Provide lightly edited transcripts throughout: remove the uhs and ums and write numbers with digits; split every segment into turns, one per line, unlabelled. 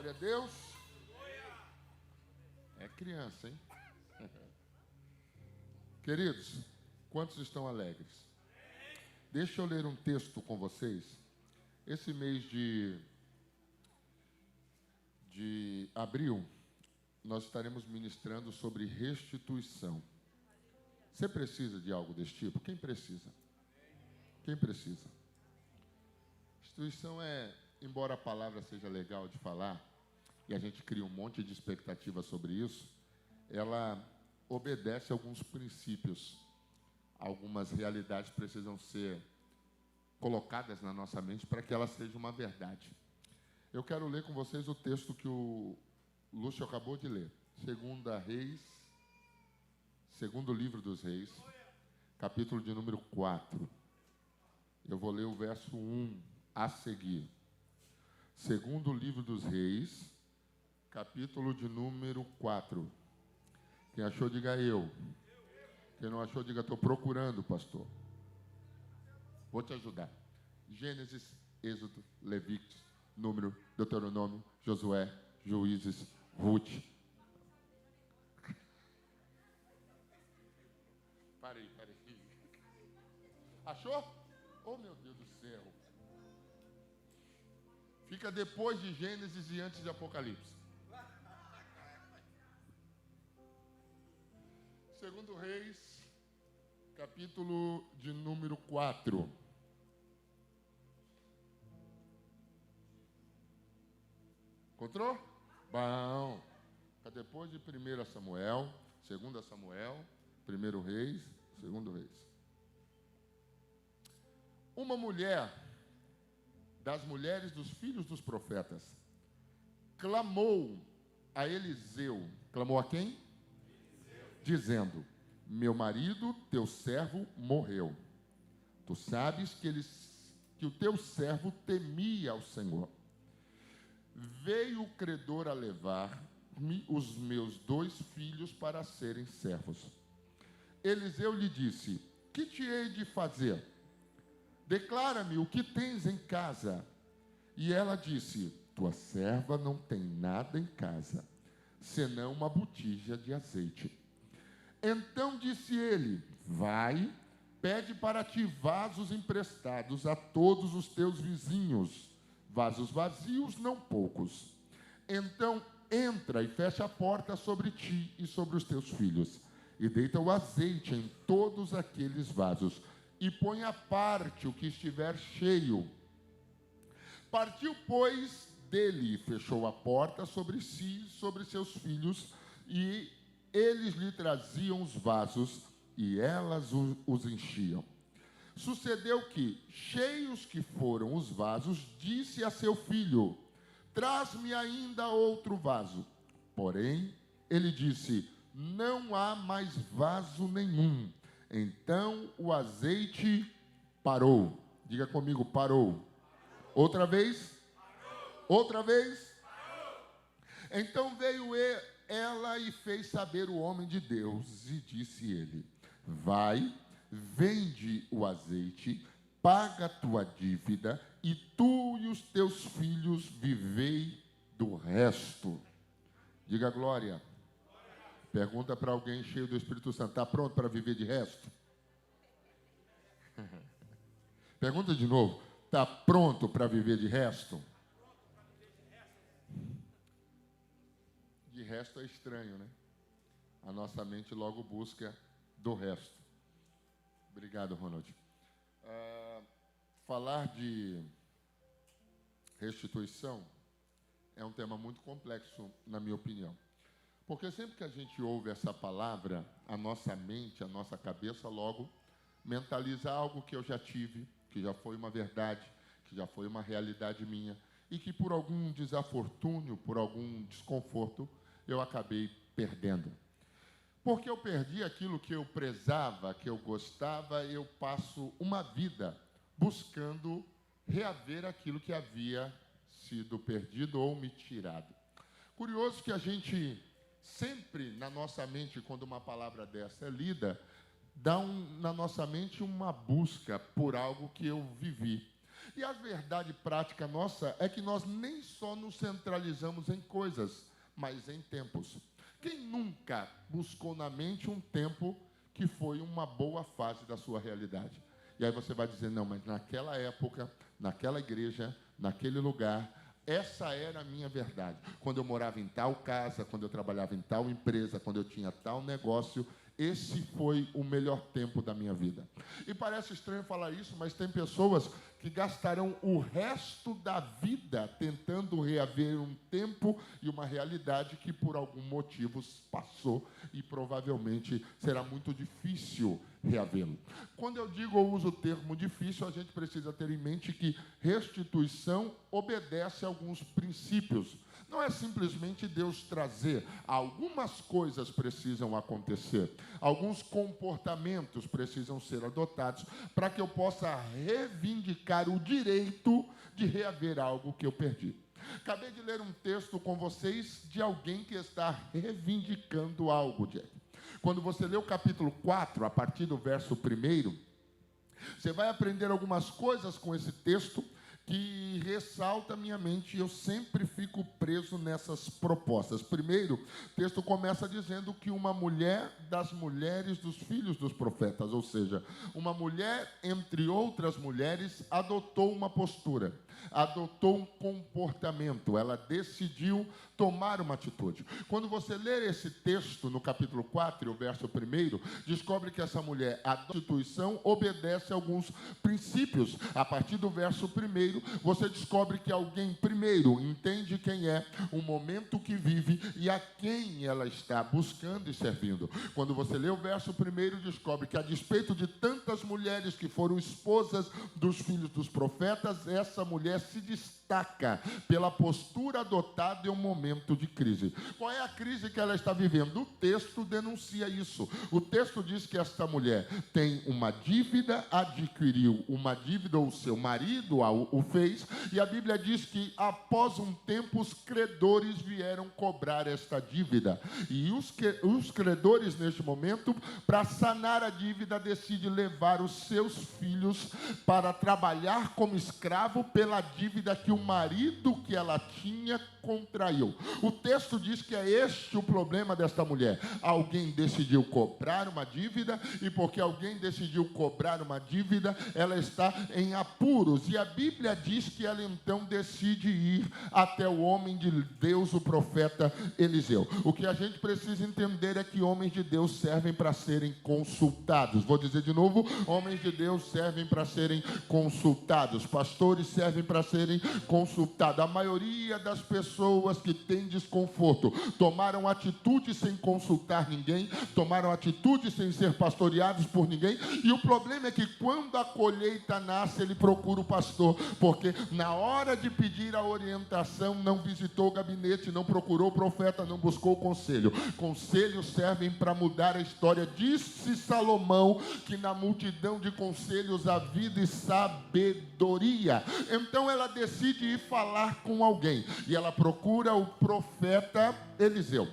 Glória a Deus. É criança, hein? Queridos, quantos estão alegres? Deixa eu ler um texto com vocês. Esse mês de abril, nós estaremos ministrando sobre restituição. Você precisa de algo desse tipo? Quem precisa? Quem precisa? Restituição embora a palavra seja legal de falar, e a gente cria um monte de expectativa sobre isso, ela obedece a alguns princípios. Algumas realidades precisam ser colocadas na nossa mente para que ela seja uma verdade. Eu quero ler com vocês o texto que o Lúcio acabou de ler. Segundo livro dos Reis, capítulo de número 4. Eu vou ler o verso 1 a seguir. Segundo livro dos Reis, capítulo de número 4. Quem achou, diga eu. Quem não achou, diga estou procurando, pastor. Vou te ajudar. Gênesis, Êxodo, Levíticos, Número, Deuteronômio, Josué, Juízes, Ruth. Parei. Achou? Oh, meu Deus do céu. Fica depois de Gênesis e antes de Apocalipse. Segundo Reis, capítulo de número 4. Encontrou? Bom. Fica depois de 1 Samuel, 2 Samuel, 1 Reis, 2 Reis. Uma mulher das mulheres dos filhos dos profetas clamou a Eliseu. Clamou a quem? Dizendo: meu marido, teu servo, morreu. Tu sabes que o teu servo temia ao Senhor. Veio o credor a levar-me os meus 2 filhos para serem servos. Eliseu lhe disse: que te hei de fazer? Declara-me o que tens em casa. E ela disse: tua serva não tem nada em casa, senão uma botija de azeite. Então disse ele: vai, pede para ti vasos emprestados a todos os teus vizinhos, vasos vazios, não poucos. Então entra e fecha a porta sobre ti e sobre os teus filhos, e deita o azeite em todos aqueles vasos, e põe à parte o que estiver cheio. Partiu, pois, dele, e fechou a porta sobre si e sobre seus filhos, e eles lhe traziam os vasos, e elas os enchiam. Sucedeu que, cheios que foram os vasos, disse a seu filho: traz-me ainda outro vaso. Porém, ele disse: não há mais vaso nenhum. Então o azeite parou. Diga comigo: parou. Outra vez? Outra vez? Então veio ela e fez saber o homem de Deus, e disse ele: vai, vende o azeite, paga a tua dívida, e tu e os teus filhos vivei do resto. Diga glória. Pergunta para alguém cheio do Espírito Santo: está pronto para viver de resto? Pergunta de novo: está pronto para viver de resto? De resto é estranho, né? A nossa mente logo busca do resto. Obrigado, Ronald. Falar de restituição é um tema muito complexo, na minha opinião. Porque sempre que a gente ouve essa palavra, a nossa mente, a nossa cabeça logo mentaliza algo que eu já tive, que já foi uma verdade, que já foi uma realidade minha, e que por algum desafortúnio, por algum desconforto, eu acabei perdendo. Porque eu perdi aquilo que eu prezava, que eu gostava, eu passo uma vida buscando reaver aquilo que havia sido perdido ou me tirado. Curioso que a gente sempre, na nossa mente, quando uma palavra dessa é lida, dá na nossa mente uma busca por algo que eu vivi. E a verdade prática nossa é que nós nem só nos centralizamos em coisas, mas em tempos. Quem nunca buscou na mente um tempo que foi uma boa fase da sua realidade? E aí você vai dizer, não, mas naquela época, naquela igreja, naquele lugar, essa era a minha verdade. Quando eu morava em tal casa, quando eu trabalhava em tal empresa, quando eu tinha tal negócio, esse foi o melhor tempo da minha vida. E parece estranho falar isso, mas tem pessoas que gastarão o resto da vida tentando reaver um tempo e uma realidade que por algum motivo passou e provavelmente será muito difícil reavê-lo. Quando eu digo ou uso o termo difícil, a gente precisa ter em mente que restituição obedece a alguns princípios. Não é simplesmente Deus trazer. Algumas coisas precisam acontecer. Alguns comportamentos precisam ser adotados para que eu possa reivindicar o direito de reaver algo que eu perdi. Acabei de ler um texto com vocês de alguém que está reivindicando algo, Jack. Quando você lê o capítulo 4, a partir do verso 1, você vai aprender algumas coisas com esse texto que ressalta a minha mente, e eu sempre fico preso nessas propostas. Primeiro, o texto começa dizendo que uma mulher das mulheres dos filhos dos profetas, ou seja, uma mulher, entre outras mulheres, adotou uma postura, adotou um comportamento, ela decidiu tomar uma atitude. Quando você ler esse texto no capítulo 4, o verso 1, descobre que essa mulher, a instituição, obedece a alguns princípios. A partir do verso 1, você descobre que alguém, primeiro, entende quem é, o momento que vive e a quem ela está buscando e servindo. Quando você lê o verso 1, descobre que, a despeito de tantas mulheres que foram esposas dos filhos dos profetas, essa mulher se destaca pela postura adotada em um momento de crise. Qual é a crise que ela está vivendo? O texto denuncia isso. O texto diz que esta mulher tem uma dívida, adquiriu uma dívida, ou seu marido o fez, e a Bíblia diz que após um tempo os credores vieram cobrar esta dívida. E os credores, neste momento, para sanar a dívida, decidem levar os seus filhos para trabalhar como escravo pela dívida que o marido que ela tinha contraiu. O texto diz que é este o problema desta mulher. Alguém decidiu cobrar uma dívida, e porque alguém decidiu cobrar uma dívida, ela está em apuros. E a Bíblia diz que ela então decide ir até o homem de Deus, o profeta Eliseu. O que a gente precisa entender é que homens de Deus servem para serem consultados. Vou dizer de novo, homens de Deus servem para serem consultados. Pastores servem para serem consultados. A maioria das pessoas que têm desconforto tomaram atitude sem consultar ninguém, tomaram atitude sem ser pastoreados por ninguém, e o problema é que quando a colheita nasce, ele procura o pastor, porque na hora de pedir a orientação, não visitou o gabinete, não procurou o profeta, não buscou o conselho. Conselhos servem para mudar a história. Disse Salomão que na multidão de conselhos há vida e sabedoria. Então ela decide ir falar com alguém, e ela procura o profeta Eliseu.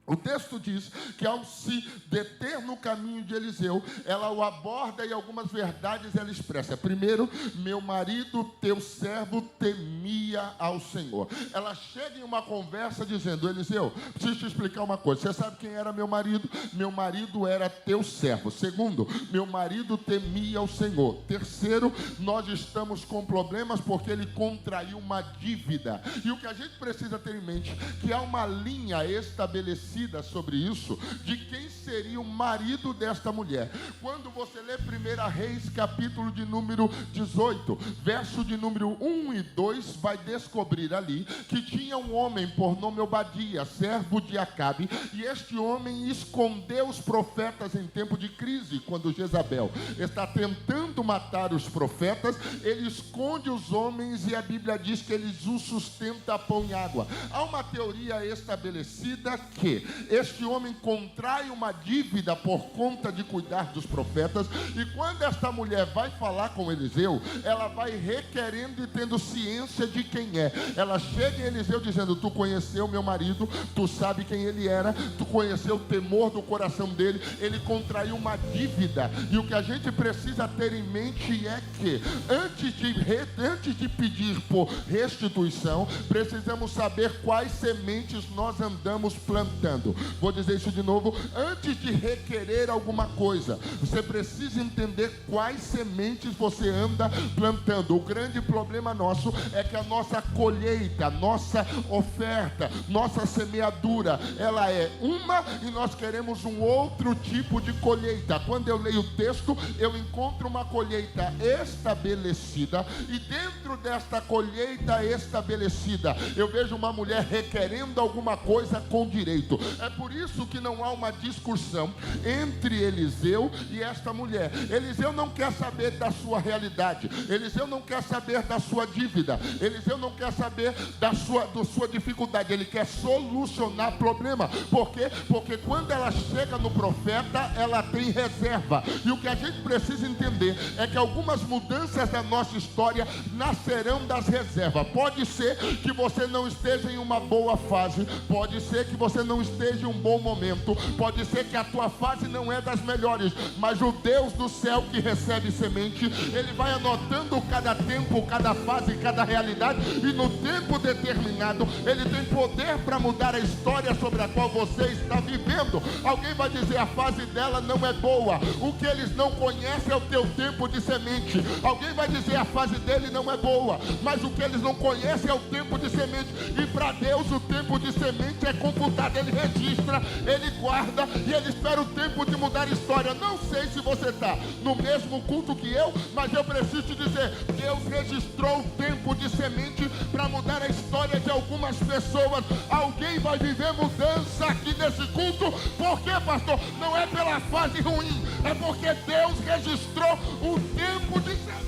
O texto diz que, ao se deter no caminho de Eliseu, ela o aborda e algumas verdades ela expressa. Primeiro, meu marido, teu servo, temia ao Senhor. Ela chega em uma conversa dizendo, Eliseu, preciso te explicar uma coisa. Você sabe quem era meu marido? Meu marido era teu servo. Segundo, meu marido temia ao Senhor. Terceiro, nós estamos com problemas porque ele contraiu uma dívida. E o que a gente precisa ter em mente, que há uma linha estabelecida sobre isso, de quem seria o marido desta mulher. Quando você lê 1 Reis, capítulo de número 18, verso de número 1 e 2, vai descobrir ali que tinha um homem por nome Obadia, servo de Acabe, e este homem escondeu os profetas em tempo de crise. Quando Jezabel está tentando matar os profetas, ele esconde os homens, e a Bíblia diz que eles o sustentam a pão e água. Há uma teoria estabelecida que este homem contrai uma dívida por conta de cuidar dos profetas. E quando esta mulher vai falar com Eliseu, ela vai requerendo e tendo ciência de quem é. Ela chega em Eliseu dizendo: tu conheceu meu marido, tu sabe quem ele era, tu conheceu o temor do coração dele, ele contraiu uma dívida. E o que a gente precisa ter em mente é que antes de pedir por restituição, precisamos saber quais sementes nós andamos plantando. Vou dizer isso de novo: antes de requerer alguma coisa, você precisa entender quais sementes você anda plantando. O grande problema nosso é que a nossa colheita, nossa oferta, nossa semeadura, ela é uma e nós queremos um outro tipo de colheita. Quando eu leio o texto, eu encontro uma colheita estabelecida, e dentro desta colheita estabelecida, eu vejo uma mulher requerendo alguma coisa com direito. É por isso que não há uma discussão entre Eliseu e esta mulher. Eliseu não quer saber da sua realidade, Eliseu não quer saber da sua dívida, Eliseu não quer saber da sua dificuldade, ele quer solucionar problema. Por quê? Porque quando ela chega no profeta, ela tem reserva. E o que a gente precisa entender é que algumas mudanças da nossa história nascerão das reservas. Pode ser que você não esteja em uma boa fase, pode ser que você não esteja em um bom momento, pode ser que a tua fase não é das melhores, mas o Deus do céu que recebe semente, ele vai anotando cada tempo, cada fase, cada realidade, e no tempo determinado, ele tem poder para mudar a história sobre a qual você está vivendo. Alguém vai dizer: a fase dela não é boa, o que eles não conhecem é o teu tempo de semente. Alguém vai dizer: a fase dele não é boa, mas o que eles não conhecem é o tempo de semente. E para Deus o tempo de semente é computado, ele registra, ele guarda, e ele espera o tempo de mudar a história. Não sei se você está no mesmo culto que eu, mas eu preciso te dizer: Deus registrou o tempo de semente para mudar a história de algumas pessoas. Alguém vai viver mudança aqui nesse culto. Por quê, pastor? Não é pela fase ruim, é porque Deus registrou o tempo de semente.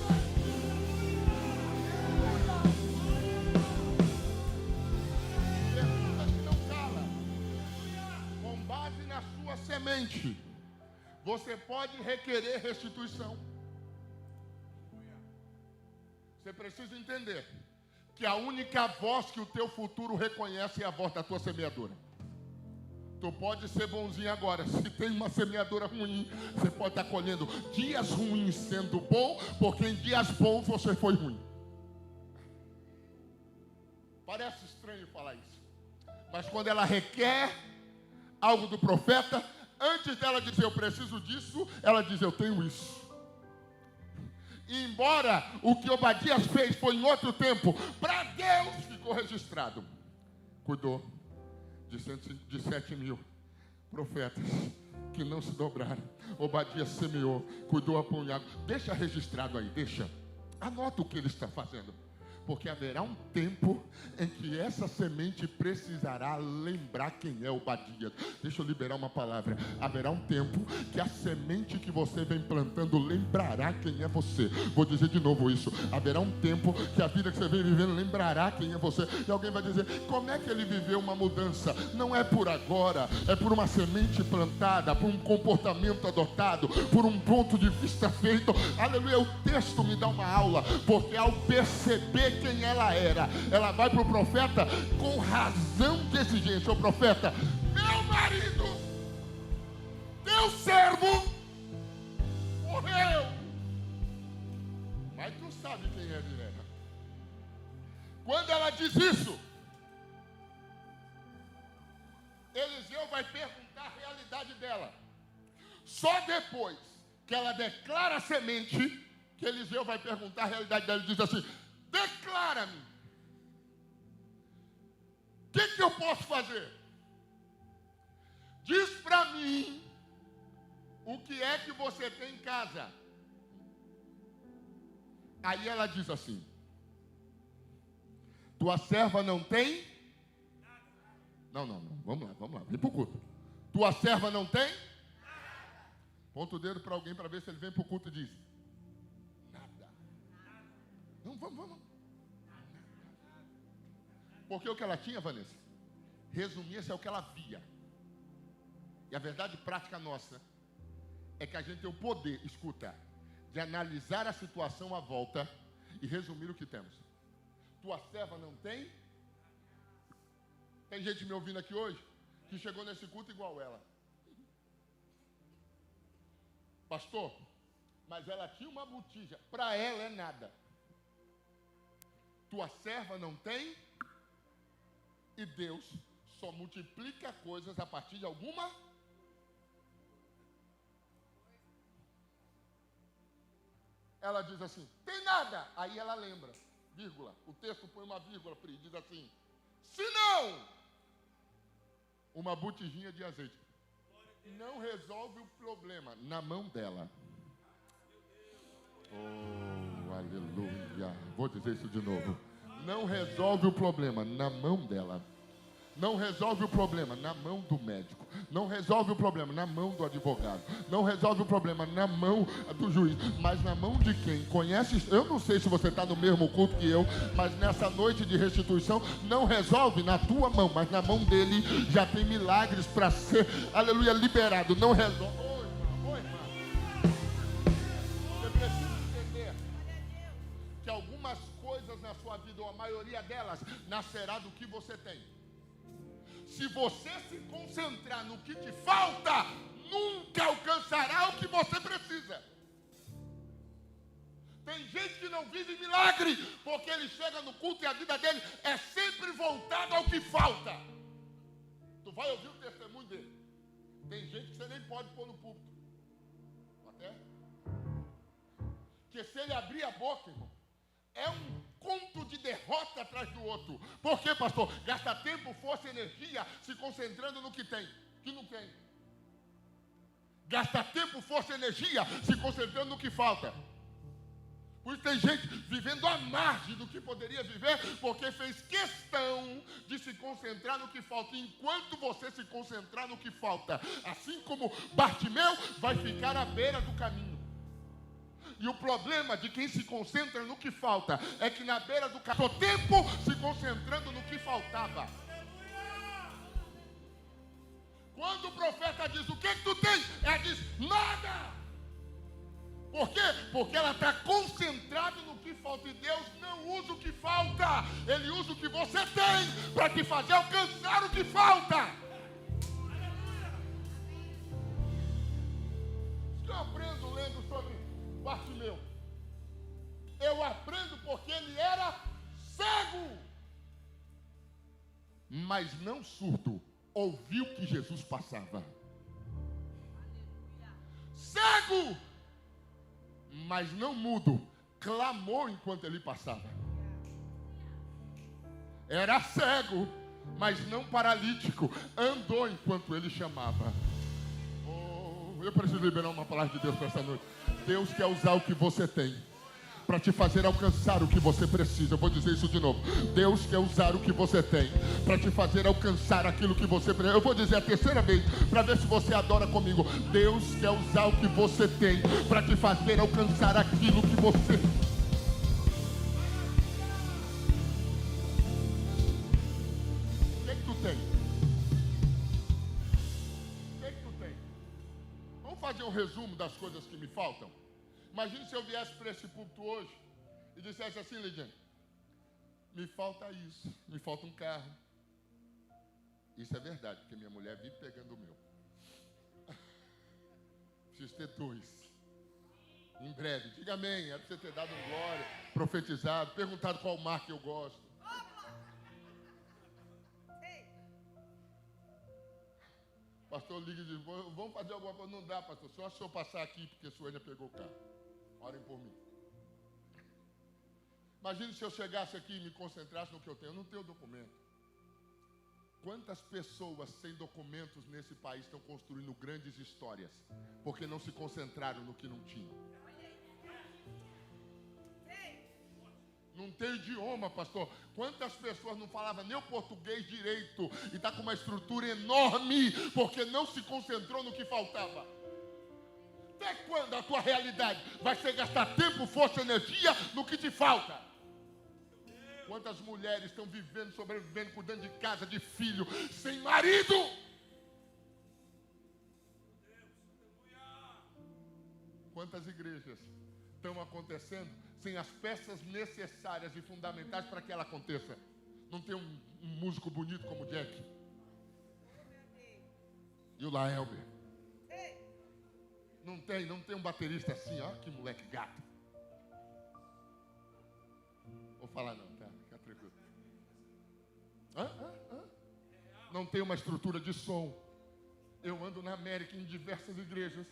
Pergunta que não cala. Com base na sua semente, você pode requerer restituição. Você precisa entender que a única voz que o teu futuro reconhece é a voz da tua semeadura. Tu pode ser bonzinho agora, se tem uma semeadura ruim, você pode estar colhendo dias ruins sendo bom, porque em dias bons você foi ruim. Parece estranho falar isso, mas quando ela requer algo do profeta, antes dela dizer eu preciso disso, ela diz eu tenho isso. E embora o que Obadias fez foi em outro tempo, para Deus ficou registrado. Cuidou de 7.000 profetas que não se dobraram. Obadias semeou, cuidou, apunhado. Deixa registrado aí, deixa. Anota o que ele está fazendo. Porque haverá um tempo em que essa semente precisará lembrar quem é Obadias. Deixa eu liberar uma palavra. Haverá um tempo que a semente que você vem plantando lembrará quem é você. Vou dizer de novo isso. Haverá um tempo que a vida que você vem vivendo lembrará quem é você. E alguém vai dizer: como é que ele viveu uma mudança? Não é por agora, é por uma semente plantada, por um comportamento adotado, por um ponto de vista feito. Aleluia, o texto me dá uma aula, porque ao perceber quem ela era, ela vai para o profeta com razão de exigência. O profeta: meu marido, teu servo morreu. Mas tu sabe quem ele era. Quando ela diz isso, Eliseu vai perguntar a realidade dela. Só depois que ela declara a semente, que Eliseu vai perguntar a realidade dela. Ele diz assim: declara-me, o que eu posso fazer? Diz para mim o que é que você tem em casa. Aí ela diz assim: tua serva não tem? Não, vamos lá, vem para o culto. Tua serva não tem? Ponta o dedo para alguém para ver se ele vem para o culto e diz: nada. Não, vamos. Porque o que ela tinha, Vanessa, resumia-se ao que ela via. E a verdade prática nossa é que a gente tem o poder, escuta, de analisar a situação à volta e resumir o que temos. Tua serva não tem? Tem gente me ouvindo aqui hoje que chegou nesse culto igual ela. Pastor, mas ela tinha uma botija. Para ela é nada. Tua serva não tem? E Deus só multiplica coisas a partir de alguma. Ela diz assim, tem nada. Aí ela lembra, vírgula. O texto põe uma vírgula, diz assim, se não, uma botijinha de azeite. Não resolve o problema na mão dela. Oh, aleluia. Vou dizer isso de novo. Não resolve o problema na mão dela. Não resolve o problema na mão do médico. Não resolve o problema na mão do advogado. Não resolve o problema na mão do juiz. Mas na mão de quem conhece. Eu não sei se você está no mesmo culto que eu, mas nessa noite de restituição, não resolve na tua mão, mas na mão dele já tem milagres para ser, aleluia, liberado. Não resolve. Oi, irmã. Você precisa entender que algumas coisas na sua vida, ou a maioria delas, nascerá do que você tem. Se você se concentrar no que te falta, nunca alcançará o que você precisa. Tem gente que não vive milagre, porque ele chega no culto e a vida dele é sempre voltada ao que falta. Tu vai ouvir o testemunho dele. Tem gente que você nem pode pôr no púlpito. Até? Porque se ele abrir a boca, irmão, é um conto de derrota atrás do outro. Por quê, pastor? Gasta tempo, força e energia se concentrando no que tem, que não tem. Gasta tempo, força e energia se concentrando no que falta. Por isso tem gente vivendo à margem do que poderia viver, porque fez questão de se concentrar no que falta. Enquanto você se concentrar no que falta, assim como Bartimeu, vai ficar à beira do caminho. E o problema de quem se concentra no que falta é que na beira do caminho, o tempo se concentrando no que faltava. Quando o profeta diz, o que tu tens? Ela diz, nada. Por quê? Porque ela está concentrada no que falta. E Deus não usa o que falta. Ele usa o que você tem para te fazer alcançar o que falta. Isso que eu aprendo lendo sobre Bartimeu. Eu aprendo porque ele era cego, mas não surdo. Ouviu que Jesus passava. Cego, mas não mudo. Clamou enquanto ele passava. Era cego, mas não paralítico. Andou enquanto ele chamava. Oh, eu preciso liberar uma palavra de Deus para essa noite. Deus quer usar o que você tem para te fazer alcançar o que você precisa. Eu vou dizer isso de novo. Deus quer usar o que você tem para te fazer alcançar aquilo que você precisa. Eu vou dizer a terceira vez para ver se você adora comigo. Deus quer usar o que você tem para te fazer alcançar aquilo que você... O que tu tem? O que tu tem? Vamos fazer um resumo das coisas que me faltam? Imagine se eu viesse para esse púlpito hoje e dissesse assim, Lidiane, me falta isso, me falta um carro. Isso é verdade, porque minha mulher vive pegando o meu. Preciso ter dois. Em breve, diga amém, é para você ter dado um glória, profetizado, perguntado qual marca eu gosto. Pastor liga e diz, vamos fazer alguma coisa. Não dá, pastor, só se eu passar aqui, porque a Suênia pegou o carro. Orem por mim. Imagine se eu chegasse aqui e me concentrasse no que eu tenho. Eu não tenho documento. Quantas pessoas sem documentos nesse país estão construindo grandes histórias porque não se concentraram no que não tinham? Não tem idioma, pastor. Quantas pessoas não falavam nem o português direito e está com uma estrutura enorme porque não se concentrou no que faltava? Até quando a tua realidade vai ser gastar tempo, força, energia no que te falta? Quantas mulheres estão vivendo, sobrevivendo, cuidando de casa, de filho, sem marido? Quantas igrejas estão acontecendo sem as peças necessárias e fundamentais para que ela aconteça? Não tem um músico bonito como o Jack e o Laelber. Não tem um baterista assim, ó, que moleque gato. Vou falar não, tá? Fica tranquilo. Não tem uma estrutura de som. Eu ando na América em diversas igrejas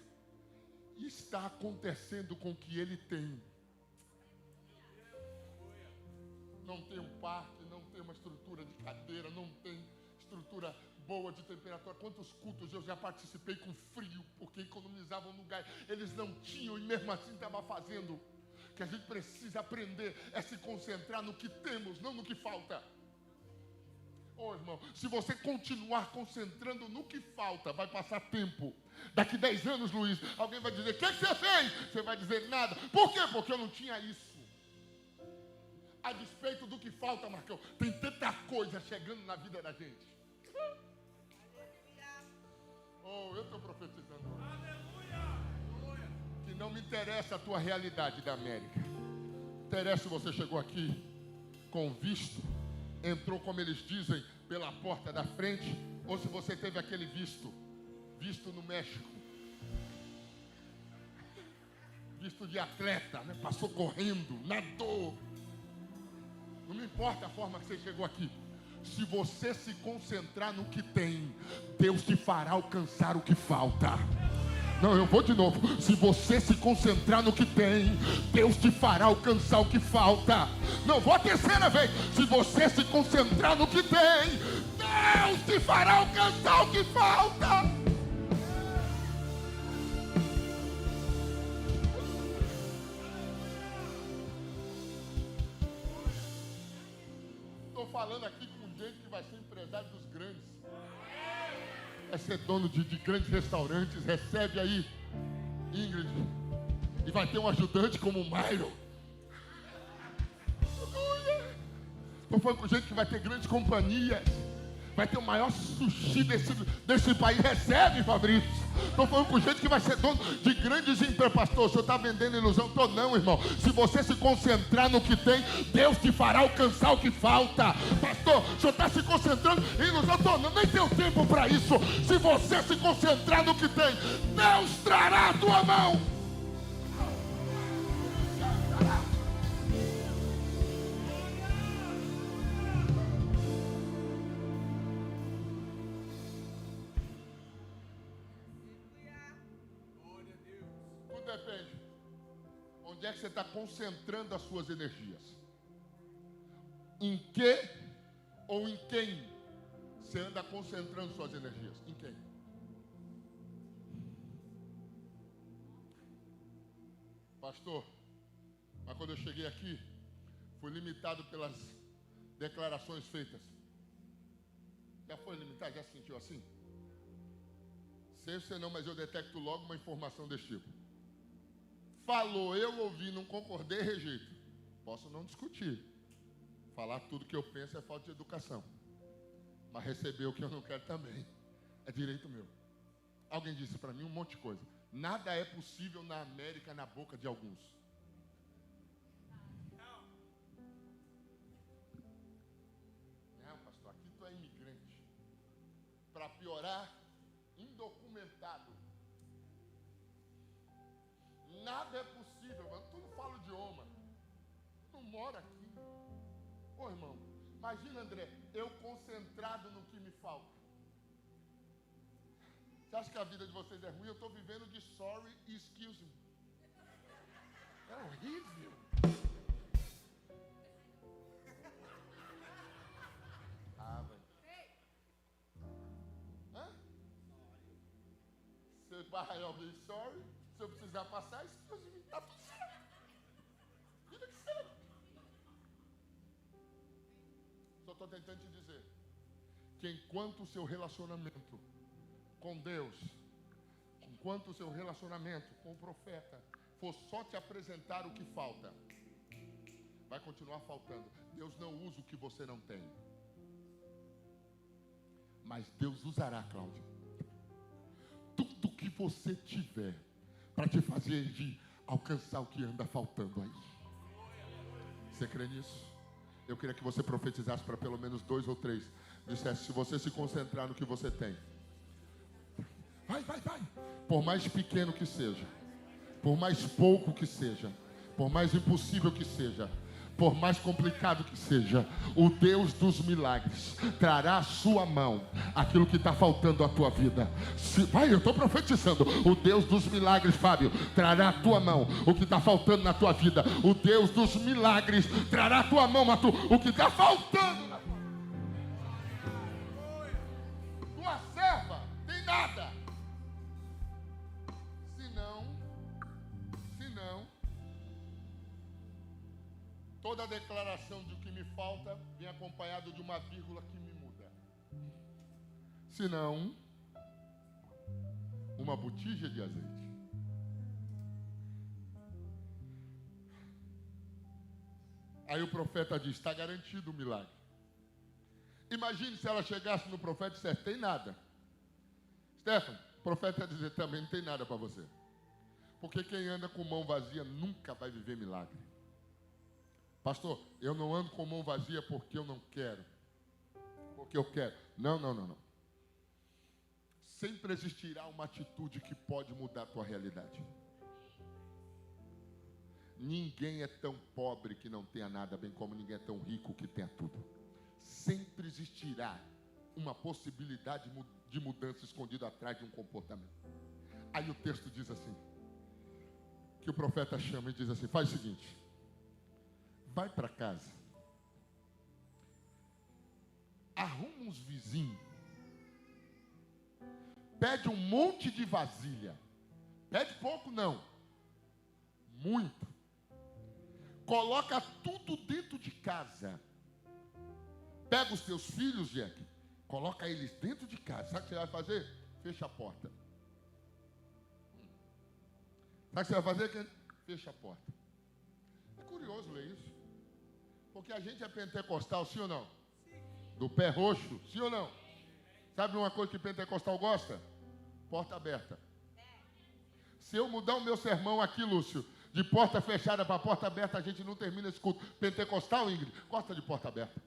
e está acontecendo com o que ele tem. Não tem um parque, não tem uma estrutura de cadeira, não tem estrutura boa de temperatura. Quantos cultos eu já participei com frio, porque economizavam no gás. Eles não tinham e mesmo assim estavam fazendo. O que a gente precisa aprender é se concentrar no que temos, não no que falta. Irmão, se você continuar concentrando no que falta, vai passar tempo. Daqui 10 anos, Luiz, alguém vai dizer: o que você fez? Você vai dizer: nada. Por quê? Porque eu não tinha isso. A despeito do que falta, Marcão, tem tanta coisa chegando na vida da gente. Eu estou profetizando. Aleluia! Que não me interessa a tua realidade da América. Interessa se você chegou aqui com visto, entrou, como eles dizem, pela porta da frente, ou se você teve aquele visto no México. Visto de atleta, né? Passou correndo, nadou. Não me importa a forma que você chegou aqui. Se você se concentrar no que tem, Deus te fará alcançar o que falta. Não, eu vou de novo. Se você se concentrar no que tem, Deus te fará alcançar o que falta. Não, vou a terceira vez. Se você se concentrar no que tem, Deus te fará alcançar o que falta. Estou falando aqui com gente que vai ser empresário dos grandes. Vai ser dono de grandes restaurantes. Recebe aí, Ingrid. E vai ter um ajudante como o Myron. Estou falando com gente que vai ter grandes companhias. Vai ter o maior sushi desse país. Recebe, Fabrício. Estou falando com gente que vai ser dono de grandes empresas. Pastor, o senhor está vendendo ilusão? Estou não, irmão. Se você se concentrar no que tem, Deus te fará alcançar o que falta. Pastor, o senhor está se concentrando em ilusão? Estou não, nem tenho tempo para isso. Se você se concentrar no que tem, Deus trará a tua mão. Depende. Onde é que você está concentrando as suas energias? Em que ou em quem você anda concentrando suas energias? Em quem? Pastor, mas quando eu cheguei aqui, fui limitado pelas declarações feitas. Já foi limitado? Já se sentiu assim? Sei você não, mas eu detecto logo uma informação desse tipo. Falou, eu ouvi, não concordei, rejeito. Posso não discutir. Falar tudo que eu penso é falta de educação. Mas receber o que eu não quero também é direito meu. Alguém disse para mim um monte de coisa. Nada é possível na América na boca de alguns. Não, pastor, aqui tu é imigrante. Para piorar, indocumentado. Nada é possível, mano. Tu não fala o idioma. Tu não mora aqui. Irmão, imagina, André, eu concentrado no que me falta. Você acha que a vida de vocês é ruim? Eu estou vivendo de sorry e excuse me. É horrível. Velho. Você vai ouvir sorry? Se eu precisar passar, excuse me. Tá tudo certo. Vida que segue. Só estou tentando te dizer que enquanto o seu relacionamento com Deus, enquanto o seu relacionamento com o profeta for só te apresentar o que falta, vai continuar faltando. Deus não usa o que você não tem. Mas Deus usará, Cláudio, tudo que você tiver para te fazer de alcançar o que anda faltando aí. Você crê nisso? Eu queria que você profetizasse para pelo menos 2 ou 3. Dissesse, se você se concentrar no que você tem. Vai. Por mais pequeno que seja, por mais pouco que seja, por mais impossível que seja, por mais complicado que seja, o Deus dos milagres trará à sua mão aquilo que está faltando à tua vida. Vai, eu estou profetizando. O Deus dos milagres, Fábio, trará à tua mão o que está faltando na tua vida. O Deus dos milagres trará à tua mão, o que está faltando na tua vida. Tua serva tem nada. Se não, toda a declaração de o que me falta vem acompanhado de uma vírgula que me muda. Se não, uma botija de azeite. Aí o profeta diz, está garantido o milagre. Imagine se ela chegasse no profeta e dissesse, tem nada. Stefano, o profeta ia dizer também, não tem nada para você. Porque quem anda com mão vazia nunca vai viver milagre. Pastor, eu não ando com mão vazia porque eu não quero. Porque eu quero. Não. Sempre existirá uma atitude que pode mudar a tua realidade. Ninguém é tão pobre que não tenha nada, bem como ninguém é tão rico que tenha tudo. Sempre existirá uma possibilidade de mudança escondida atrás de um comportamento. Aí o texto diz assim, que o profeta chama e diz assim, faz o seguinte, vai para casa, arruma uns vizinhos, pede um monte de vasilha, pede pouco não, muito, coloca tudo dentro de casa, pega os teus filhos, Jack, coloca eles dentro de casa, sabe o que você vai fazer? Fecha a porta. Sabe o que você vai fazer? Fecha a porta. É curioso ler isso. Porque a gente é pentecostal, sim ou não? Sim. Do pé roxo, sim ou não? Sabe uma coisa que pentecostal gosta? Porta aberta. Se eu mudar o meu sermão aqui, Lúcio, de porta fechada para porta aberta, a gente não termina esse culto. Pentecostal, Ingrid, gosta de porta aberta.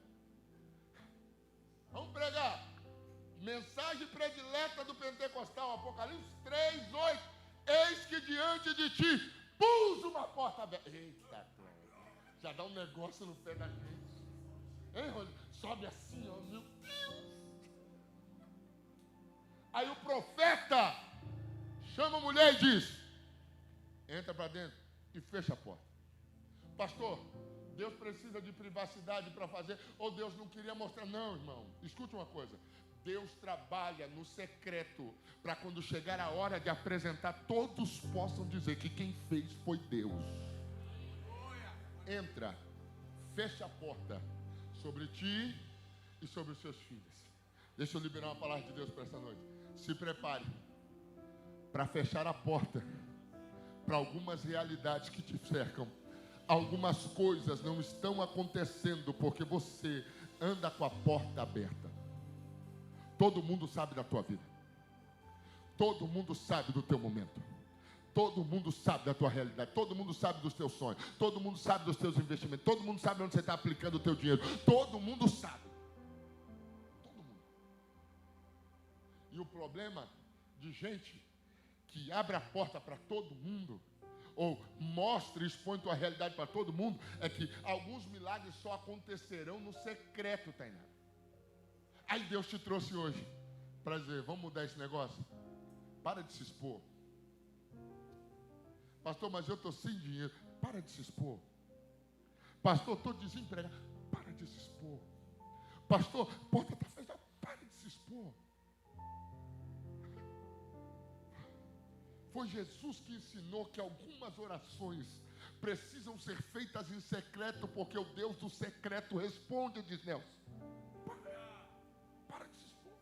Vamos pregar. Mensagem predileta do pentecostal, Apocalipse 3:8. Eis que diante de ti pus uma porta aberta. Eita, já dá um negócio no pé da gente. Hein, Rony? Sobe assim, ó, meu Deus. Aí o profeta chama a mulher e diz, entra para dentro e fecha a porta. Pastor, Deus precisa de privacidade para fazer, ou Deus não queria mostrar? Não, irmão, escute uma coisa. Deus trabalha no secreto para quando chegar a hora de apresentar, todos possam dizer que quem fez foi Deus. Entra, fecha a porta sobre ti e sobre os seus filhos. Deixa eu liberar uma palavra de Deus para essa noite. Se prepare para fechar a porta para algumas realidades que te cercam. Algumas coisas não estão acontecendo porque você anda com a porta aberta. Todo mundo sabe da tua vida. Todo mundo sabe do teu momento. Todo mundo sabe da tua realidade. Todo mundo sabe dos teus sonhos. Todo mundo sabe dos teus investimentos. Todo mundo sabe onde você está aplicando o teu dinheiro. Todo mundo sabe. Todo mundo. E o problema de gente que abre a porta para todo mundo, ou mostra e expõe tua realidade para todo mundo, é que alguns milagres só acontecerão no secreto, Tainá. Aí Deus te trouxe hoje para dizer, vamos mudar esse negócio? Para de se expor. Pastor, mas eu estou sem dinheiro. Para de se expor. Pastor, estou desempregado. Para de se expor. Pastor, porta está fechada. Para de se expor. Foi Jesus que ensinou que algumas orações precisam ser feitas em secreto, porque o Deus do secreto responde, diz Nelson. Para de se expor.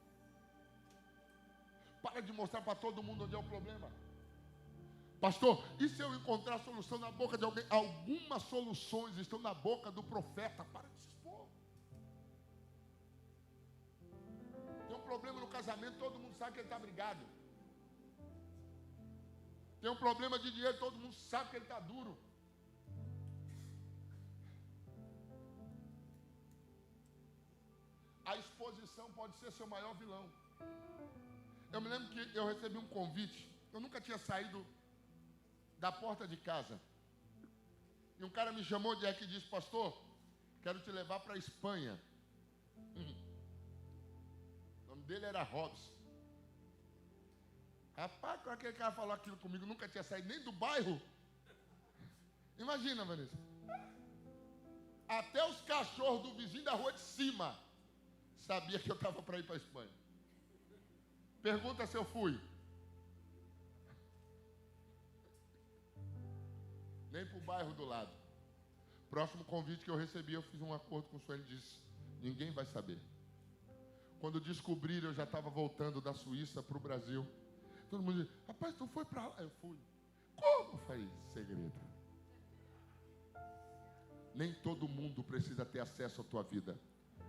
Para de mostrar para todo mundo onde é o problema. Pastor, e se eu encontrar a solução na boca de alguém? Algumas soluções estão na boca do profeta. Para de se expor. Tem um problema no casamento, todo mundo sabe que ele está brigado. Tem um problema de dinheiro, todo mundo sabe que ele está duro. A exposição pode ser seu maior vilão. Eu me lembro que eu recebi um convite. Eu nunca tinha saído da porta de casa. E um cara me chamou de aqui e disse: pastor, quero te levar para a Espanha. O nome dele era Robson. Rapaz, quando aquele cara falou aquilo comigo, nunca tinha saído nem do bairro. Imagina, Vanessa. Até os cachorros do vizinho da rua de cima sabia que eu estava para ir para a Espanha. Pergunta se eu fui. Nem para o bairro do lado. Próximo convite que eu recebi, eu fiz um acordo com o senhor. Ele disse: ninguém vai saber. Quando descobriram, eu já estava voltando da Suíça para o Brasil. Todo mundo disse: rapaz, tu foi para lá? Eu fui. Como? Eu falei: segredo. Nem todo mundo precisa ter acesso à tua vida,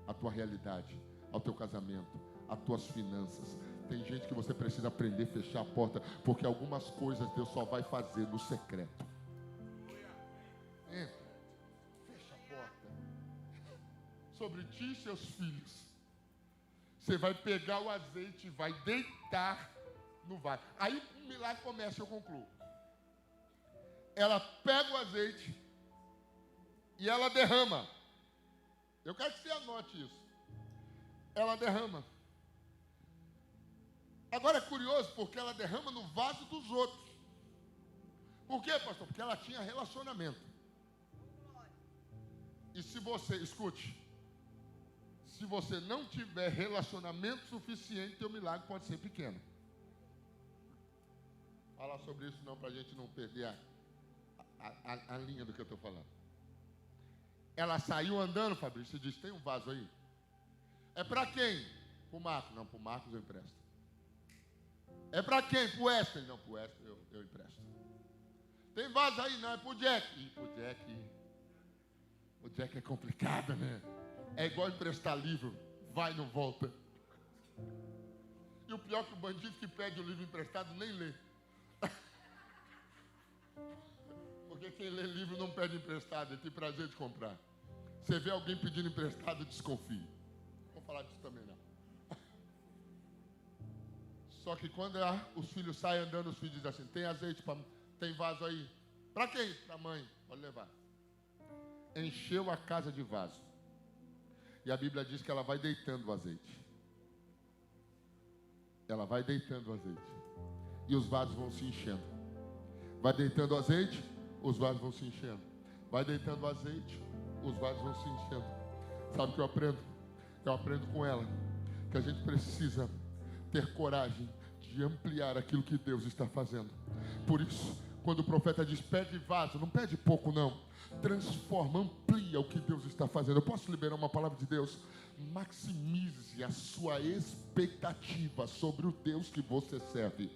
à tua realidade, ao teu casamento, às tuas finanças. Tem gente que você precisa aprender a fechar a porta, porque algumas coisas Deus só vai fazer no secreto. Entra, fecha a porta. Sobre ti e seus filhos. Você vai pegar o azeite e vai deitar no vaso. Aí o milagre começa, eu concluo. Ela pega o azeite e ela derrama. Eu quero que você anote isso. Ela derrama. Agora é curioso porque ela derrama no vaso dos outros. Por quê, pastor? Porque ela tinha relacionamento. E se você, escute, se você não tiver relacionamento suficiente, teu milagre pode ser pequeno. Falar sobre isso não, para a gente não perder a linha do que eu estou falando. Ela saiu andando, Fabrício, e disse: tem um vaso aí? É para quem? Para o Marcos. Não, para o Marcos eu empresto. É para quem? Para o Wesley. Não, para o Wesley eu empresto. Tem vaso aí? Não, é para o Jack. E para o Jack... O Jack é complicado, né? É igual emprestar livro. Vai e não volta. E o pior é que o bandido que pede o livro emprestado nem lê. Porque quem lê livro não pede emprestado, ele tem prazer de comprar. Você vê alguém pedindo emprestado, desconfie. Não vou falar disso também, não. Só que quando os filhos saem andando, os filhos dizem assim: tem azeite, tem vaso aí? Para quem? Para a mãe. Pode levar. Encheu a casa de vaso. E a Bíblia diz que ela vai deitando o azeite. Ela vai deitando o azeite. E os vasos vão se enchendo. Vai deitando o azeite, os vasos vão se enchendo. Vai deitando o azeite, os vasos vão se enchendo. Sabe o que eu aprendo? Eu aprendo com ela que a gente precisa ter coragem de ampliar aquilo que Deus está fazendo. Por isso, quando o profeta diz: pede vaso, não pede pouco não. Transforma, amplia o que Deus está fazendo. Eu posso liberar uma palavra de Deus? Maximize a sua expectativa sobre o Deus que você serve.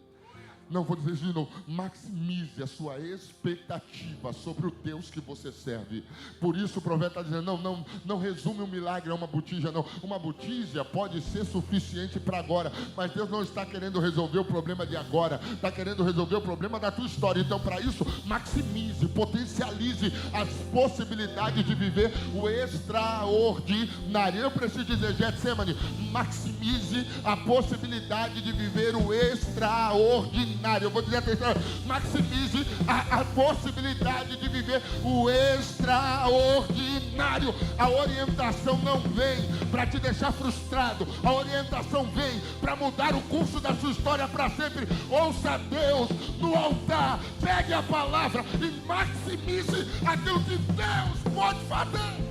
Não vou dizer isso de novo. Maximize a sua expectativa sobre o Deus que você serve. Por isso o profeta está dizendo: não resume um milagre a uma botija, não. Uma botija pode ser suficiente para agora, mas Deus não está querendo resolver o problema de agora, está querendo resolver o problema da tua história. Então, para isso, maximize, potencialize as possibilidades de viver o extraordinário. Eu preciso dizer, Getsemane, maximize a possibilidade de viver o extraordinário. Eu vou dizer a terceira: maximize a possibilidade de viver o extraordinário. A orientação não vem para te deixar frustrado. A orientação vem para mudar o curso da sua história para sempre. Ouça Deus no altar. Pegue a palavra e maximize aquilo que Deus pode fazer.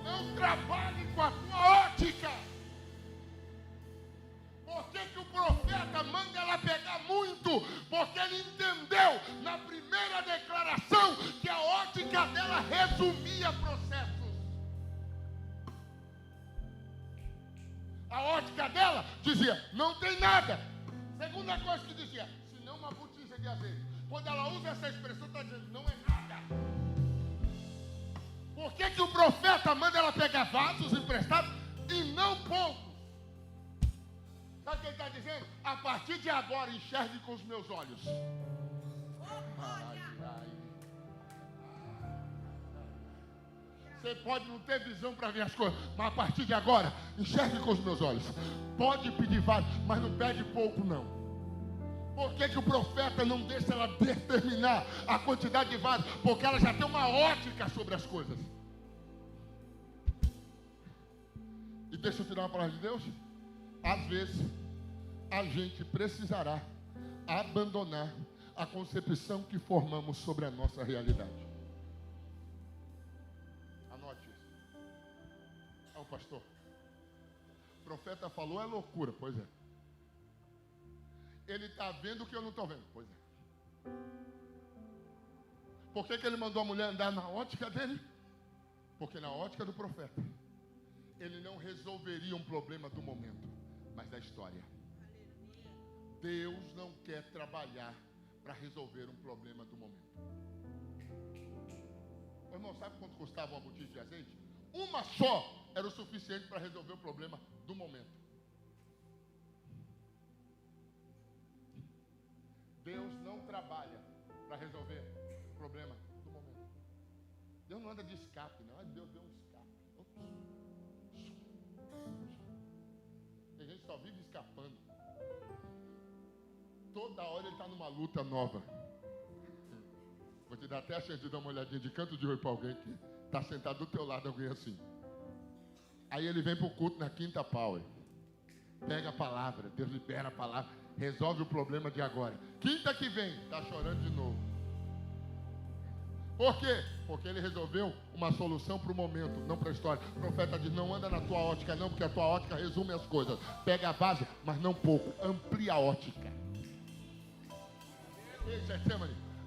Não trabalhe com a tua ótica. Por que o profeta manda ela pegar muito? Porque ele entendeu na primeira declaração que a ótica dela resumia processos. A ótica dela dizia: não tem nada. Segunda coisa que dizia: se não uma botija de azeite. Quando ela usa essa expressão, está dizendo: não é nada. Por que o profeta manda ela pegar vasos emprestados e não poucos? Sabe o que ele está dizendo? dizendo, a partir de agora, enxergue com os meus olhos. Você pode não ter visão para ver as coisas, mas a partir de agora, enxergue com os meus olhos. Pode pedir vaso, mas não pede pouco não. Por que o profeta não deixa ela determinar a quantidade de vasos? Porque ela já tem uma ótica sobre as coisas. E deixa eu te dar uma palavra de Deus. Às vezes, a gente precisará abandonar a concepção que formamos sobre a nossa realidade. Anote isso. Ah, o pastor, o profeta falou, é loucura. Pois é. Ele está vendo o que eu não estou vendo. Pois é. Por que ele mandou a mulher andar na ótica dele? Porque na ótica do profeta, ele não resolveria um problema do momento, mas da história. Deus não quer trabalhar para resolver um problema do momento. O irmão, sabe quanto custava uma botija de azeite? Uma só era o suficiente para resolver o problema do momento. Deus não trabalha para resolver o problema do momento. Deus não anda de escape, não. Deus deu um escape. Tem gente que só vive escapando. Toda hora ele está numa luta nova. Vou te dar até a chance de dar uma olhadinha de canto de olho para alguém que está sentado do teu lado, alguém assim. Aí ele vem para o culto na quinta power. Pega a palavra, Deus libera a palavra, resolve o problema de agora. Quinta que vem, está chorando de novo. Por quê? Porque ele resolveu uma solução para o momento, não para a história. O profeta diz, não anda na tua ótica não, porque a tua ótica resume as coisas. Pega a base, mas não pouco, amplia a ótica.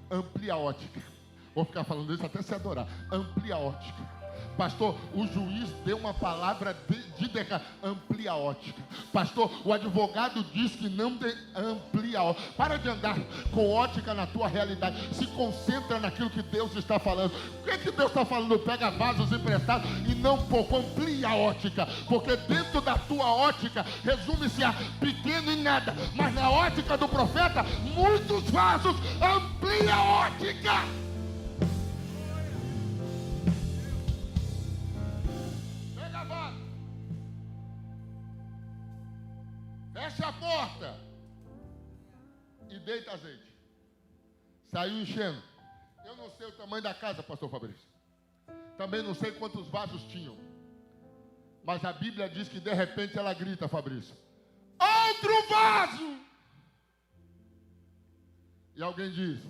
Amplia a ótica. Vou ficar falando isso até se adorar. Amplia a ótica. Pastor, o juiz deu uma palavra de declaração. Amplia a ótica. Pastor, o advogado diz que não amplia a ótica. Para de andar com ótica na tua realidade. Se concentra naquilo que Deus está falando. O que é que Deus está falando? Pega vasos emprestados e não pouco. Amplia a ótica. Porque dentro da tua ótica resume-se a pequeno e nada. Mas na ótica do profeta, muitos vasos. Amplia a ótica. Fecha a porta e deita azeite. Saiu enchendo. Eu não sei o tamanho da casa, pastor Fabrício. Também não sei quantos vasos tinham. Mas a Bíblia diz que de repente ela grita, Fabrício, outro vaso! E alguém diz,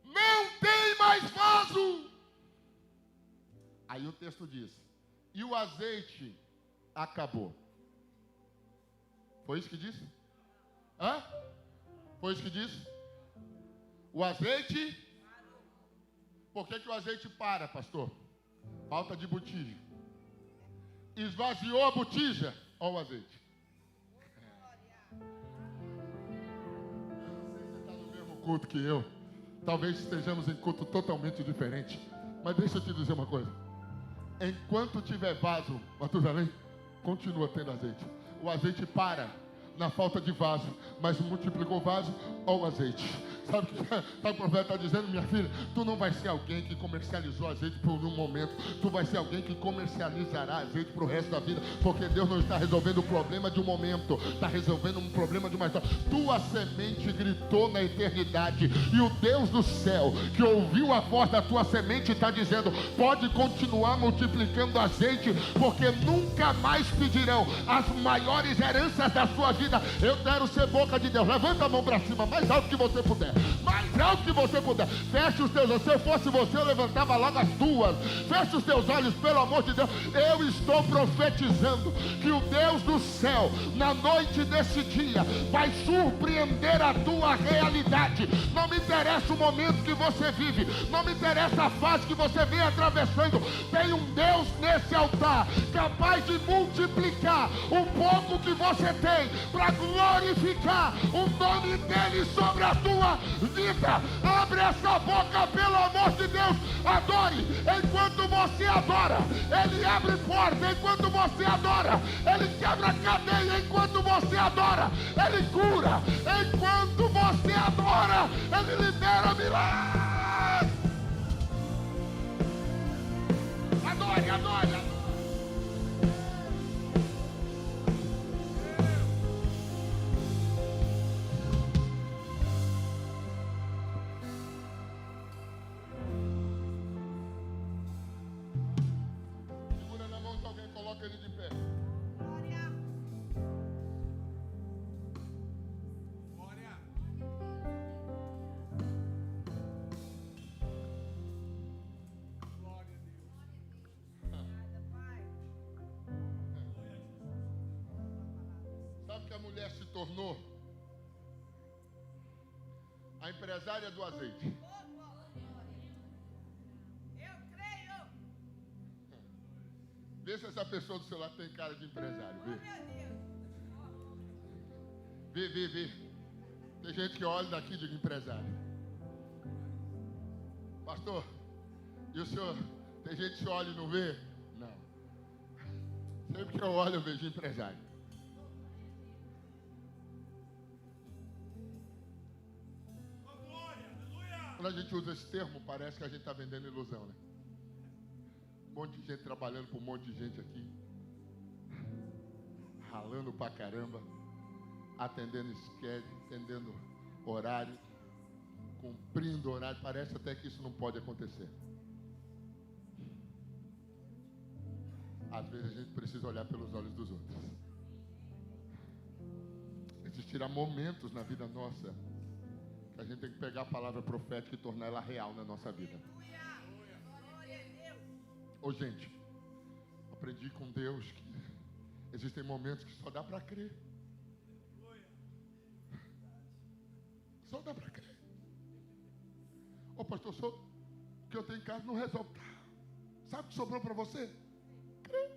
não tem mais vaso! Aí o texto diz, e o azeite acabou. Foi isso que disse? Hã? Foi isso que disse? O azeite? Por que o azeite para, pastor? Falta de botija. Esvaziou a botija? Olha o azeite. Eu não sei se você está no mesmo culto que eu. Talvez estejamos em culto totalmente diferente. Mas deixa eu te dizer uma coisa. Enquanto tiver vaso, Matusalém, continua tendo azeite. O azeite para na falta de vaso, mas multiplicou o vaso, olha o azeite. Sabe o que o profeta está dizendo, minha filha? Tu não vai ser alguém que comercializou azeite por um momento. Tu vai ser alguém que comercializará azeite para o resto da vida. Porque Deus não está resolvendo o problema de um momento. Está resolvendo um problema de uma história. Tua semente gritou na eternidade. E o Deus do céu, que ouviu a voz da tua semente, está dizendo, pode continuar multiplicando azeite, porque nunca mais pedirão as maiores heranças da sua vida. Eu quero ser boca de Deus. Levanta a mão para cima, mais alto que você puder. Mais alto que você puder. Feche os teus olhos. Se eu fosse você, eu levantava logo as tuas. Feche os teus olhos, pelo amor de Deus. Eu estou profetizando que o Deus do céu, na noite desse dia, vai surpreender a tua realidade. Não me interessa o momento que você vive. Não me interessa a fase que você vem atravessando. Tem um Deus nesse altar capaz de multiplicar o pouco que você tem para glorificar o nome dele sobre a tua vida. grita, abre essa boca, pelo amor de Deus, adore. Enquanto você adora, Ele abre porta. Enquanto você adora, Ele quebra cadeia. Enquanto você adora, Ele cura. Enquanto você adora, Ele libera milagres. Adore, adore, adore. Segura na mão de alguém, coloca ele de pé.
Glória. Glória. Glória a Deus. Pai.
Sabe que a mulher se tornou a empresária do azeite?
Eu creio.
Vê se essa pessoa do seu lado tem cara de empresário.
Oh, meu Deus.
Vê. Tem gente que olha daqui e diz empresário. Pastor, e o senhor? Tem gente que olha e não vê? Não. Sempre que eu olho, eu vejo empresário. Quando a gente usa esse termo, parece que a gente está vendendo ilusão, né? Um monte de gente trabalhando para um monte de gente aqui. Ralando pra caramba. Atendendo schedule, atendendo horário. Cumprindo horário. Parece até que isso não pode acontecer. Às vezes a gente precisa olhar pelos olhos dos outros. Existirá momentos na vida nossa que a gente tem que pegar a palavra profética e tornar ela real na nossa vida.
Glória a Deus.
Ô gente, aprendi com Deus que existem momentos que só dá para crer. Só dá para crer. Ô pastor, só o que eu tenho em casa não resolve. Sabe o que sobrou para você? Crer.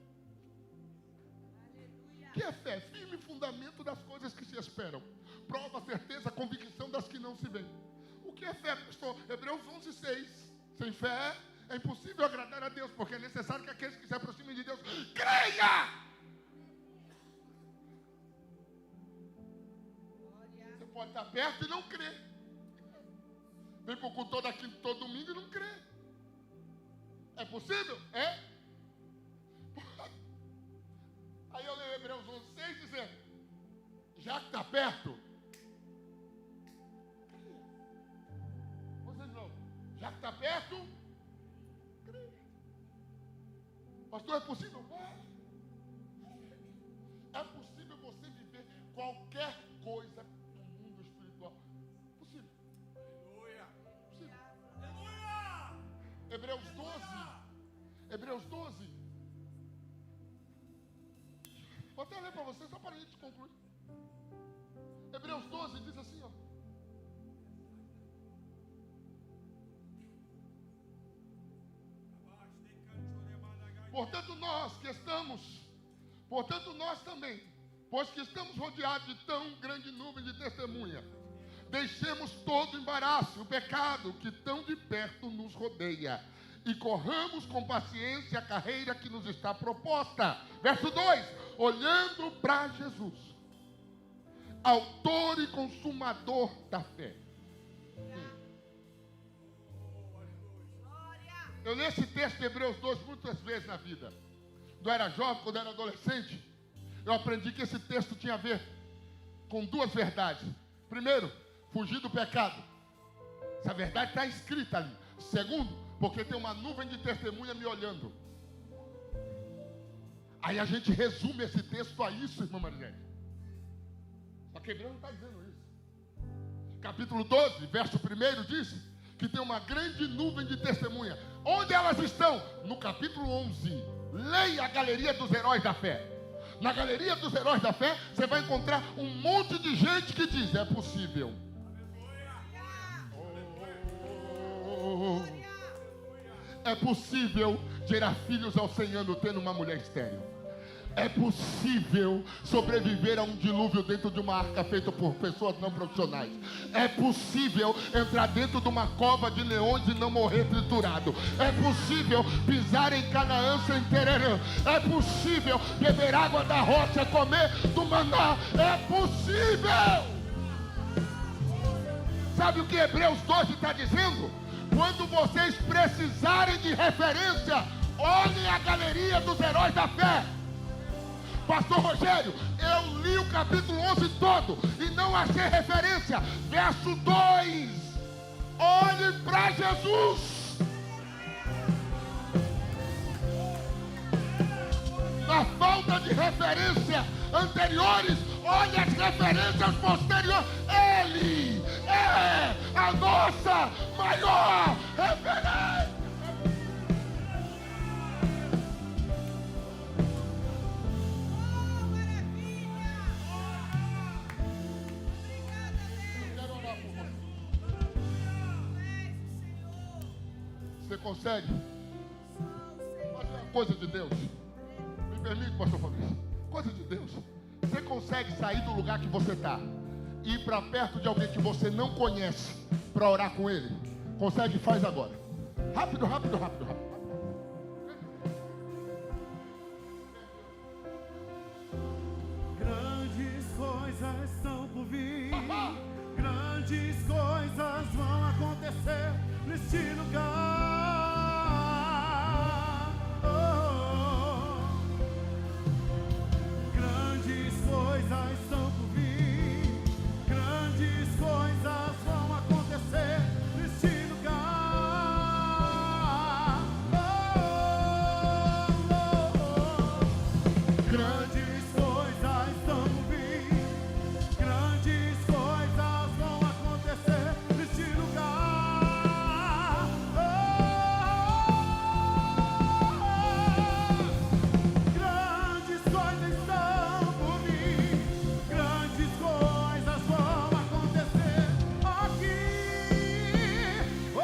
Aleluia.
Que é fé? Firme fundamento das coisas que se esperam. Prova, certeza, convicção das que não se veem. O que é fé, pastor? Hebreus 11:6. Sem fé é impossível agradar a Deus, porque é necessário que aqueles que se aproximem de Deus creia.
Glória.
Você pode estar perto e não crer. Vem para o culto todo domingo e não crer. É possível? É. Aí eu leio Hebreus 11:6 dizendo, já que está perto, vocês não, já que está perto, creia. Pastor, é possível? É possível você viver qualquer coisa no mundo espiritual. Possível.
Aleluia.
Possível.
Aleluia.
Hebreus 12. Hebreus 12. Vou até ler para você, só para a gente concluir. Hebreus 12 diz assim, ó. Portanto nós também, pois que estamos rodeados de tão grande nuvem de testemunha, deixemos todo o embaraço, o pecado que tão de perto nos rodeia, e corramos com paciência a carreira que nos está proposta. Verso 2, olhando para Jesus, autor e consumador da fé. Eu li esse texto de Hebreus 12 muitas vezes na vida. Quando eu era jovem, quando eu era adolescente, eu aprendi que esse texto tinha a ver com duas verdades. Primeiro, fugir do pecado. Essa verdade está escrita ali. Segundo, porque tem uma nuvem de testemunha me olhando. Aí a gente resume esse texto a isso, irmã Marilene. Só que Hebreus não está dizendo isso. Capítulo 12, verso 1 diz que tem uma grande nuvem de testemunha. Onde elas estão? No capítulo 11. Leia a galeria dos heróis da fé. Na galeria dos heróis da fé, você vai encontrar um monte de gente que diz, é possível. É possível gerar filhos aos 100 anos tendo uma mulher estéril. É possível sobreviver a um dilúvio dentro de uma arca feita por pessoas não profissionais. É possível entrar dentro de uma cova de leões e não morrer triturado. É possível pisar em Canaã sem tererã. É possível beber água da rocha, comer do maná. É possível! Sabe o que Hebreus 12 está dizendo? Quando vocês precisarem de referência, olhem a galeria dos heróis da fé. Pastor Rogério, eu li o capítulo 11 todo e não achei referência. Verso 2: olhe para Jesus. Na falta de referência anteriores, olhe as referências posteriores. Ele é a nossa maior referência. Você consegue fazer uma coisa de Deus? Me permite, pastor Fabrício. Coisa de Deus. Você consegue sair do lugar que você está e ir para perto de alguém que você não conhece para orar com ele? Consegue? Faz agora. Rápido, rápido, rápido, rápido.
Grandes coisas estão por vir. Grandes coisas vão acontecer neste lugar. Grandes coisas estão por vir. Grandes coisas vão acontecer neste lugar. Grandes coisas estão por vir. Grandes coisas vão acontecer neste lugar. Grandes coisas estão por vir. Grandes coisas vão acontecer aqui. Ninguém é como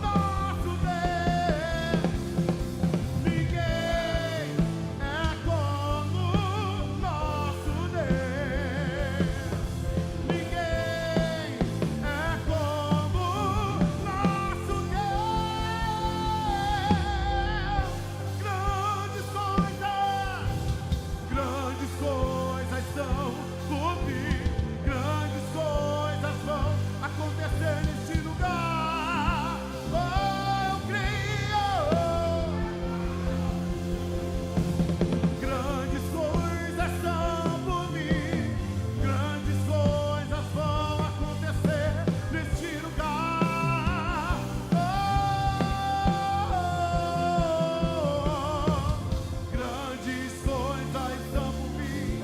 nosso Deus. Ninguém é como nosso Deus. Ninguém é como nosso Deus. Ninguém é como nosso Deus. Grandes coisas estão por vir. Grandes coisas vão acontecer neste lugar. Eu creio. Grandes coisas estão por vir. Grandes coisas vão acontecer neste lugar. Grandes coisas estão por vir.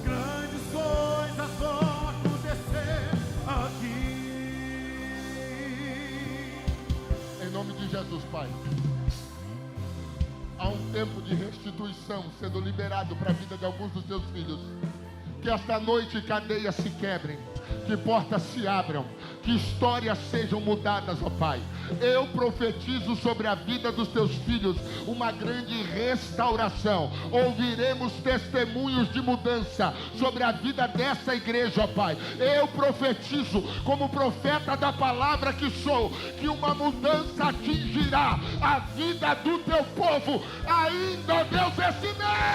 Grandes coisas vão acontecer aqui.
Em nome de Jesus, Pai. Há um tempo de restituição sendo liberado para a vida de alguns dos teus filhos. Que esta noite cadeias se quebrem, que portas se abram, que histórias sejam mudadas, ó Pai. Eu profetizo sobre a vida dos teus filhos uma grande restauração. Ouviremos testemunhos de mudança sobre a vida dessa igreja, ó Pai. Eu profetizo, como profeta da palavra que sou, que uma mudança atingirá a vida do teu povo ainda, ó Deus, esse mês.